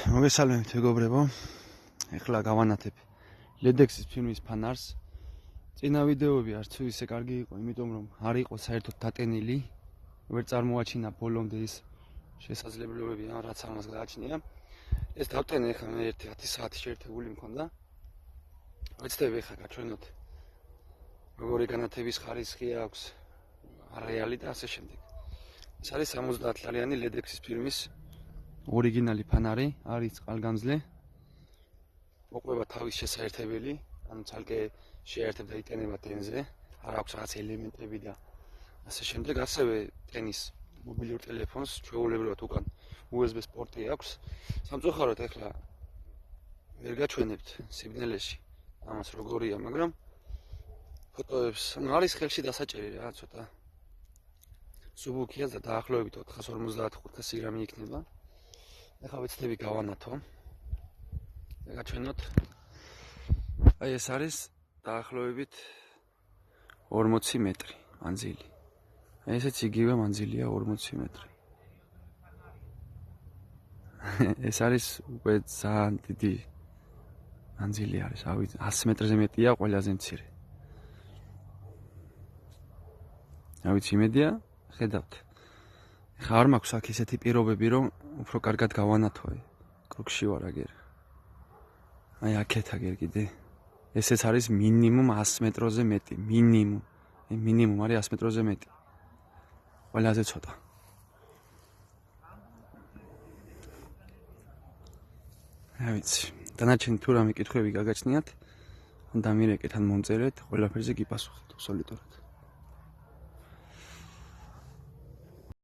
მოგესალმებით მეგობრებო. ეხლა გავანათებ LEDX-ის ფილმის ფანარს. წინა ვიდეოები არც თუ ისე კარგი იყო, იმიტომ რომ არ იყო საერთოდ დატენილი. ვერ წარმოაჩინა ბოლომდე ის შესაძლებლობები, რაც ამას გააჩნია. ეს დავტენე ახლა მე 10 საათი შეერთებული მქონდა. ვეცდები ახლა გაჩვენოთ როგორი განათების ხარისხი აქვს, რეალი და ასე შემდეგ. ეს არის 70 ლარიანი LEDX-ის ფილმის ორიგინალი ფანარი, არის წყალგამძლე. მოყვება თავის შესაერთებელი, ანუ ცალკე შეერთებ და იტენება ტენზე, არ აქვს რაღაც ელემენტები და ასე შემდეგ. ასევე ტენის მობილურ ტელეფონს, ჩვეულებრივად უკან USB-S პორტი აქვს. სამწუხაროდ ახლა ვერ გაჩვენებთ სიგნალეში ამას როგორია, მაგრამ ფოტოებს, ანუ არის ხელში დასაჭერი რა, ცოტა სუბუქია და დაახლოებით 450-500 გრამი იქნება. ახლა ვეცდები გავანათო. გაჩვენოთ. აი ეს არის დაახლოებით 40 მეტრი მანძილი. აი ესეც იგივე მანძილია 40 მეტრი. ეს არის უკვე ძალიან დიდი მანძილი არის, 100 მეტრზე მეტია ყველაზე მცირე. რა ვიცი, იმედია, ხედავთ. ხა არ მაქვს აქ ისეთი პირობები, რომ უფრო კარგად გავანათო. კრუგში ვარ აგერ. აი აქეთ აგერ კიდე. ესეც არის მინიმუმ 100 მეტროზე მეტი, მინიმუმ. მინიმუმ არის 100 მეტროზე მეტი. ყველაზე ცოტა. რა ვიცი, დანარჩენი თუ რამე კითხვები გაგაჩნიათ, ან დამირეკეთ, ან მომწერეთ, ყველაფერზე გიპასუხებთ აბსოლუტურად.